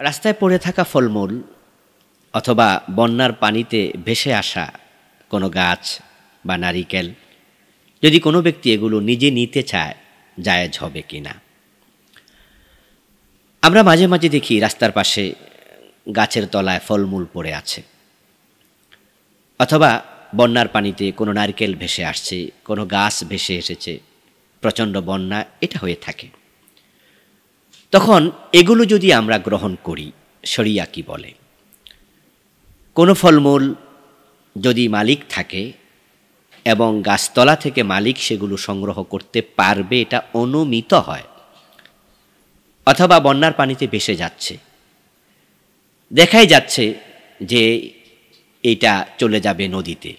রাস্তায় পড়ে থাকা ফলমূল অথবা বন্যার পানিতে ভেসে আসা কোনো গাছ বা নারিকেল যদি কোনো ব্যক্তি এগুলো নিজে নিতে চায় জায়েজ হবে কি না। আমরা মাঝে মাঝে দেখি রাস্তার পাশে গাছের তলায় ফলমূল পড়ে আছে, অথবা বন্যার পানিতে কোনো নারকেল ভেসে আসছে, কোনো গাছ ভেসে এসেছে, প্রচণ্ড বন্যা এটা হয়ে থাকে। তখন এগুলো যদি আমরা গ্রহণ করি, শরিয়া কি বলে? কোনো ফলমূল যদি মালিক থাকে এবং গাছতলা থেকে মালিক সেগুলো সংগ্রহ করতে পারবে, এটা অনুমিত হয়, অথবা বন্যার পানিতে ভেসে যাচ্ছে, দেখাই যাচ্ছে যে এটা চলে যাবে নদীতে,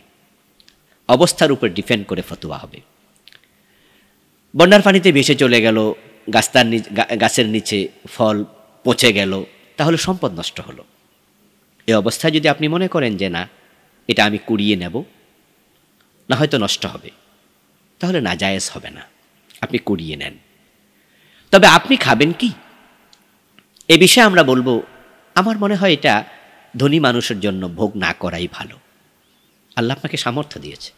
অবস্থার উপর ডিপেন্ড করে ফতোয়া হবে। বন্যার পানিতে ভেসে চলে গেল, গাছের নিচে ফল পচে গেল, তাহলে সম্পদ নষ্ট হলো। এই অবস্থায় যদি আপনি মনে করেন যে না, এটা আমি কুড়িয়ে নেব, না হয়তো নষ্ট হবে, তাহলে নাজায়েজ হবে না, আপনি কুড়িয়ে নেন। তবে আপনি খাবেন কি, এ বিষয়ে আমরা বলবো, আমার মনে হয় এটা ধনী মানুষের জন্য ভোগ না করাই ভালো। আল্লাহ আপনাকে সামর্থ্য দিয়েছে,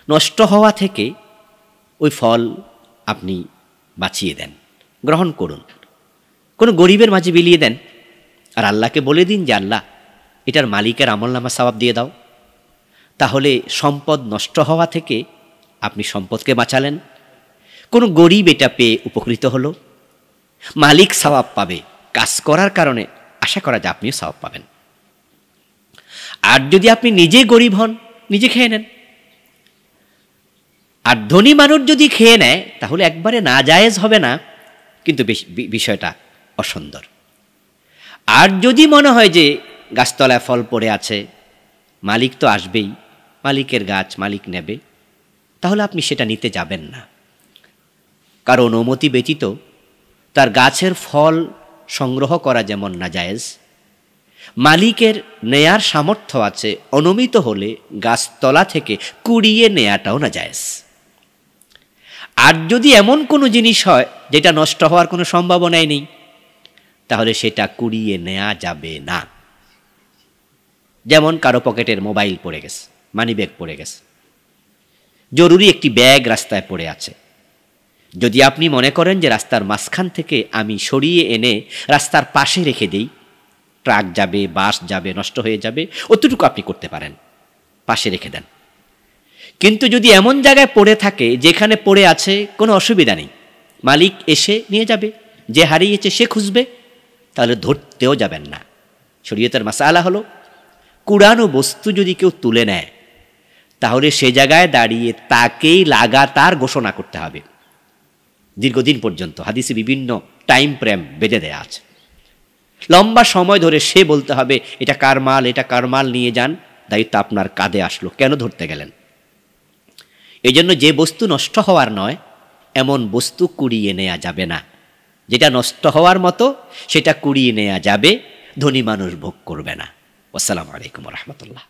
নষ্ট হওয়া থেকে ওই ফল আপনি বাঁচিয়ে দেন, গ্রহণ করুন, কোনো গরিবের মাঝে বিলিয়ে দেন, আর আল্লাহকে বলে দিন যে আল্লাহ, এটার মালিকের আমলনামা সওয়াব দিয়ে দাও। তাহলে সম্পদ নষ্ট হওয়া থেকে আপনি সম্পদকে বাঁচালেন, কোনো গরিব এটা পেয়ে উপকৃত হলো, মালিক সওয়াব পাবে, কাজ করার কারণে আশা করা যায় আপনিও সওয়াব পাবেন। আর যদি আপনি নিজে গরিব হন, নিজে খেয়ে নেন। আর ধনী মানুষ যদি খেয়ে নেয়, তাহলে একবারে নাজায়েজ হবে না, কিন্তু বিষয়টা অসুন্দর। আর যদি মনে হয় যে গাছতলায় ফল পড়ে আছে, মালিক তো আসবেই, মালিকের গাছ মালিক নেবে, তাহলে আপনি সেটা নিতে যাবেন না। কারণ অনুমতি ব্যতীত তার গাছের ফল সংগ্রহ করা যেমন নাজায়েজ, মালিকের নেয়ার সামর্থ্য আছে, অনুমিত হলে গাছতলা থেকে কুড়িয়ে নেয়াটাও নাজায়েজ। আর যদি এমন কোনো জিনিস হয় যেটা নষ্ট হওয়ার কোনো সম্ভাবনাই নেই, তাহলে সেটা কুড়িয়ে নেওয়া যাবে না। যেমন কারো পকেটের মোবাইল পড়ে গেছে, মানি ব্যাগ পড়ে গেছে, জরুরি একটি ব্যাগ রাস্তায় পড়ে আছে, যদি আপনি মনে করেন যে রাস্তার মাঝখান থেকে আমি সরিয়ে এনে রাস্তার পাশে রেখে দিই, ট্রাক যাবে, বাস যাবে, নষ্ট হয়ে যাবে, অতটুকু আপনি করতে পারেন, পাশে রেখে দেন। কিন্তু যদি এমন জায়গায় পড়ে থাকে যেখানে পড়ে আছে কোনো অসুবিধা নেই, মালিক এসে নিয়ে যাবে, যে হারিয়েছে সে খুঁজবে, তাহলে ধরতেও যাবেন না। শরীয়তের মাসআলা হলো, কুড়ানো বস্তু যদি কেউ তুলে নেয়, তাহলে সে জায়গায় দাঁড়িয়ে তাকেই লাগাতার ঘোষণা করতে হবে দীর্ঘদিন পর্যন্ত। হাদিসে বিভিন্ন টাইম ফ্রেম বেঁধে দেয়া আছে, লম্বা সময় ধরে সে বলতে হবে এটা কার মাল, এটা কার মাল, নিয়ে যান, দায়িত্ব আপনার কাঁধে আসলো, কেন ধরতে গেলেন? এই জন্য যে বস্তু নষ্ট হওয়ার নয় এমন বস্তু কুড়িয়ে নেওয়া যাবে না। যেটা নষ্ট হওয়ার মতো সেটা কুড়িয়ে নেওয়া যাবে, ধনী মানুষ ভোগ করবে না। আসসালামু আলাইকুম ওয়া রাহমাতুল্লাহ।